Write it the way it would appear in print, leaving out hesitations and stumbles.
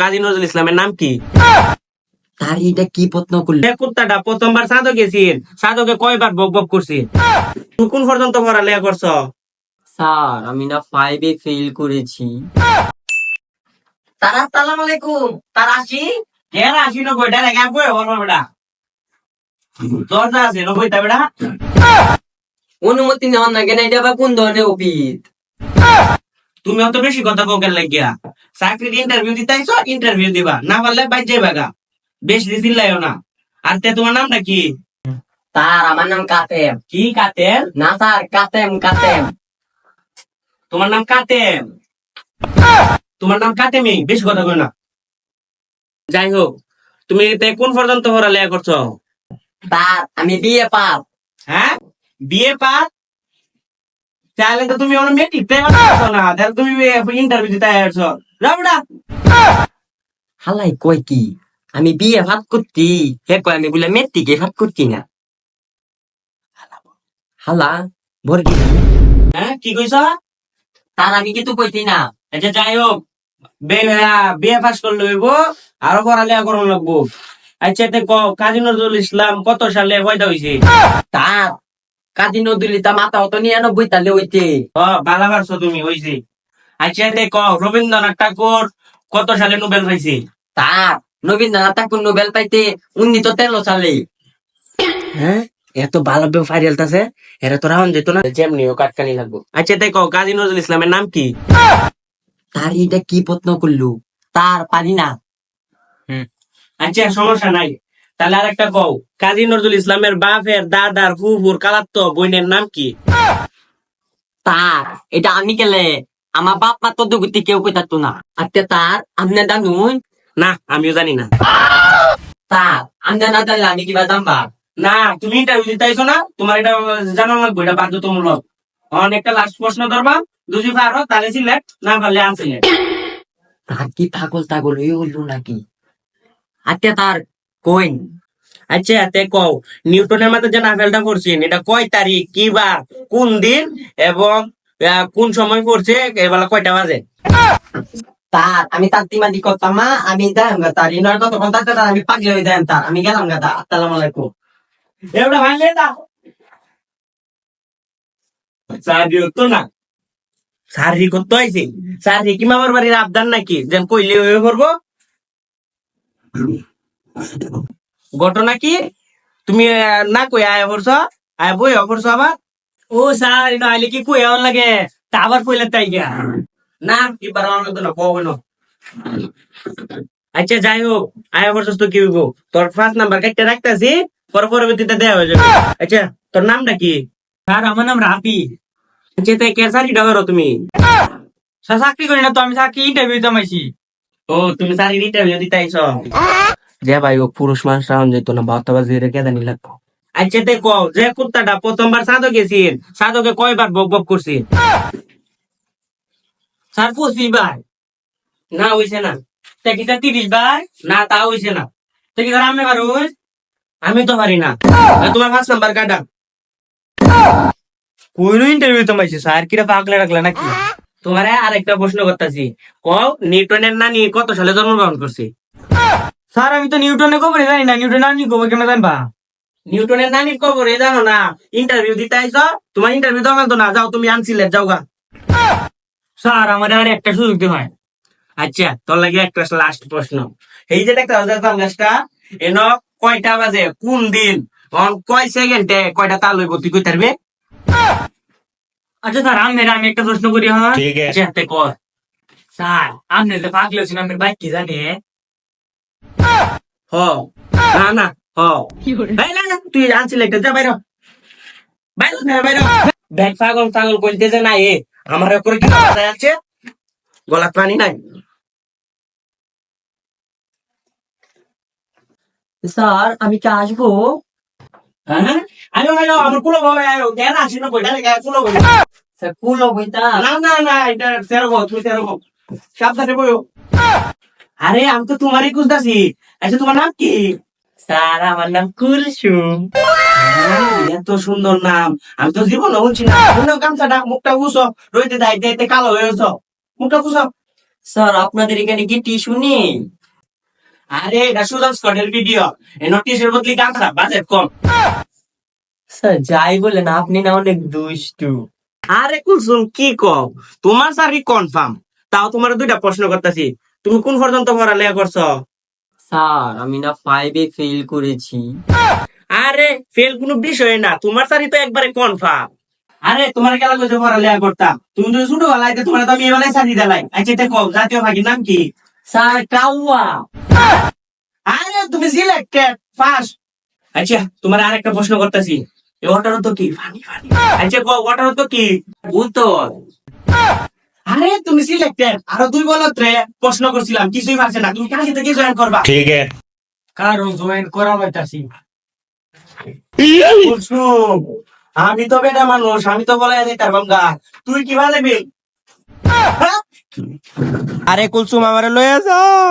কাজী নজরুল ইসলামের নাম কি? তার এটা কি প্রশ্ন করলে? কুত্তাটা প্রথমবার সাধক গেছিন, সাধকে কয়বার বক বক করছি? তুমি কোন পর্যন্ত পড়ালেখা করছো? স্যার আমি না 5 এ ফেল করেছি। স্যার আসসালামু আলাইকুম। স্যার আসি? কেন আসি 90টা লেখা বই বলবো বেটা? দরজা আছে 90টা বেটা? অনুমতি নেওয়ার না কেন? এটা আবার কোন ধরনের অফিস? তুমি অত বেশি কথা কোকেন লাগিয়া চাকরির ইন্টারভিউ দিতে আইছো, ইন্টারভিউ দিবা, না পারলে বাইর যাইবা গা। বেশি চিল্লাইও না। আর তোমার নামটা কি? স্যার আমার নাম কাতেম। কি কাতেম? না স্যার কাতেম কাতেম। তোমার নাম কাতেম? তোমার নাম কাতেমি, বেশি কথা কই না। যাই হোক, তুমি কোন পর্যন্ত পড়ালেখা করছো? স্যার আমি বিএ পাস। হ্যাঁ, বিএ পাস? তাহলে তো তুমি অনেক মেট্রিক পাস না, তাহলে তুমি ইন্টারভিউ দিতে আসছো। যাও বেটা। হালাই কই কি আমি বিএ পাস করছি, হে কই আমি বলে মেট্রিকে পাস করছি না। হালা ভরে কি? হ্যাঁ, কি কইছ? স্যার আমি কিন্তু কইছি না। আচ্ছা যাই হোক, বিএ পাস করলে হইব, আরো পড়ালেখা করুন লাগবো। আচ্ছা কাজী নজরুল ইসলাম কত সালে পয়দা হয়েছে? স্যার কাজী নজরুল ইসলাম মাথা হতো 99 সালে হইছে। ভালো পারছো তুমি, হয়েছে। আচ্ছা রবীন্দ্রনাথ ঠাকুর কত সালে নোবেল পাইছে? স্যার রবীন্দ্রনাথ ঠাকুর নোবেল পাইতে 1913 সালে। হ্যাঁ, এত ভালো ফাইনাল আছে, এরা তো রাউন্ড যেত না, যেমনি হোক আটকানি লাগবো। আচ্ছা কাজী নজরুল ইসলামের নাম কি? তার এটা কি প্রশ্ন করলু? তার পারি না। আচ্ছা সমস্যা নাই, তাহলে আর একটা কও, কাজী নজরুল ইসলামের বাপের দাদার ফুফুর কালাত্ত বোনের নাম কি? তার এটা আমি গেলে আমার বাপ মা তো দুগুতি কেউ কই থাকতো না। আচ্ছা তার আপনি জানুন? না, আমিও জানি না। তার আপনি না জানলে আমি কিবা জানবা? না, তুমি ইন্টারভিউ দিতে আইছো না, তোমার এটা জানা লাগবে, এটা বাধ্যতামূলক। অনেকটা লাস্ট প্রশ্ন ধরবা, দুজি পারো তাহলে সিলেক্ট, না পারলে আনসিলেক্ট। তার কি পাগল টাগল হয়ে হইল নাকি? আচ্ছা তার কইন। আচ্ছা কও, নিউটনের মধ্যে যে নাভেলটা পড়ছেন, এটা কয় তারিখ, কি বার, কোন দিন এবং কোন সময় পড়ছে, এবেলা কয়টা বাজে? তার আমি তার তিমাদি করতাম না, আমি দেন গা তার ইনার কত কন্টাক্ট তার আমি পাগল হয়ে দেন তার আমি গেলাম গা। আসসালামু আলাইকুম। এবারে ভাঙলে না সারি হতো না, সারি করতে হয়েছে। সারি কি মামার বাড়ির আবদার নাকি যেন কইলে হয়ে করবো? ঘটনা কি? তুমি না কই আয়া করছ, আয়া বই করছো আবার? ও স্যার, এটা আইলে কি কই এমন লাগে, তা আবার কইলে তাই গিয়া না, এবার আমার লাগতো না, কবে না। আচ্ছা যাই হোক, আয়া করছস তো কি হইব, তোর ফার্স্ট নাম্বার কাটতে রাখতেছি, পরবর্তীতে দেওয়া হয়ে যাবে। আচ্ছা তোর নামটা কি? স্যার আমার নাম রাফি। আচ্ছা তাই কে চাকরিটা করো তুমি? স্যার চাকরি করি না তো, আমি চাকরি ইন্টারভিউ জমাইছি। ও, তুমি চাকরির ইন্টারভিউ দিতে আইছো? যে ভাই ও পুরুষ মানুষ রাউন্ড যেত না, বার্তাবাজি কেদানি লাগবো। আচ্ছা কও, যে কুত্তাটা প্রথমবার সাধক গেছিন, সাধকে কয়বার বক বক করছি? স্যার 25 বার। না হইছে না। তা কি স্যার 30 বার? না তা হইছে না। তা কি স্যার আপনি পারুন? আমি তো পারি না। তোমার 5 নাম্বার কাটা। কোন ইন্টারভিউ তোমাইছে স্যার, কিরা পাগলা রাখলা নাকি? তোমারে আরেকটা প্রশ্ন করতেছি, কও নিউটনের নানি কত সালে জন্মগ্রহণ করছে? স্যার আমি তো নিউটনের খবরে জানি না, নিউটনের নানি খবর কেন জানবা? নিউটনের নানির খবরে জানো না? ইন্টারভিউ দিতে আইছো, তোমার ইন্টারভিউ দেওয়া তো না, যাও তুমি আনছিলে যাও গা। স্যার আমার আর একটা সুযোগ দিতে হয়। আচ্ছা তোর লাগে একটা লাস্ট প্রশ্ন, এই যে একটা গাছটা এন কয়টা বাজে, কোন দিন, কয় সেকেন্ডে কয়টা তাল হইব, তুই কই পারবে? আচ্ছা স্যার আমি একটা প্রশ্ন করি, হ্যাঁ ঠিক আছে কর। স্যার আপনি যে পাগল ছিলেন, আমার বাইক কি জানে? হ, না না, হ এই না, না, তুই আনছিলে একটা, যা বাইর হ। বাইর হ, বাইর হ। ব্যাগ পাগল পাগল কইতে যে না, আমার করে কি আছে, গলা পানি নাই। স্যার আমি কি আসবো? হ্যাঁ আয়ো আয়ো, আমার কুলো ভাবে আয়ো, কেন আসি না বইটা লেগে কুলো ভাবে। স্যার কুলো বইতা? না না না, এটা সেরকম, তুমি সেরকম সাবধানে বইও। আরে আমি তো তোমারই খুঁজতেছি। আচ্ছা তোমার নাম কি? স্যার আমার নাম কুলসুম। এত সুন্দর নাম, আমি তো জীবনে শুনছি না। গামছাটা মুখটা গুছো, রইতে দাইতে কালো হয়ে গেছো, মুখটা গুছো। স্যার আপনাদের এখানে কি টিস্যু নেই? আরে এটা সুজন স্কটের ভিডিও, এই নোটিশের বদলি গামছা, বাজেট কম। স্যার যাই বলেন আপনি না অনেক দুষ্টু। আরে কুলসুম কি কও, তোমার চাকরি কনফার্ম। তাও তোমার দুইটা প্রশ্ন করতেছি, তুমি কোন পর্যন্ত পড়ালেখা করছো? স্যার আমি না 5-এ ফেল করেছি। আরে ফেল কোনো বিষয় না, তোমার চাকরি তো একবারে কনফার্ম। আরে তোমার কেলা কইছে পড়ালেখা করতাম, তুমি যদি ছোটবেলায় তোমার তো আমি এবেলায় চাকরি দিলাই। আচ্ছা এটা কও, জাতীয় পাখির নাম কি? স্যার কাউয়া। আরে তুমি সিলেক্টেড ফার্স্ট। আচ্ছা তোমার আরেকটা প্রশ্ন করতেছি, এই ওটার তো কি ফানি ফানি। আচ্ছা কও ওটার তো কি? উত্তর। আরে তুমি সিলেক্টেড, আরো 2 বলত্রে প্রশ্ন করছিলাম, কিছুই পারছে না। তুমি কালকে থেকে জয়েন করবা। ठीक है। কারো জয়েন করা হইতাছি। কুলসুম, আমি তো বেটা মানুষ, আমি তো বলে দিতে পারবাম গা। তুই কি ভাববি? আরে কুলসুম আমারে লয়ে যাও।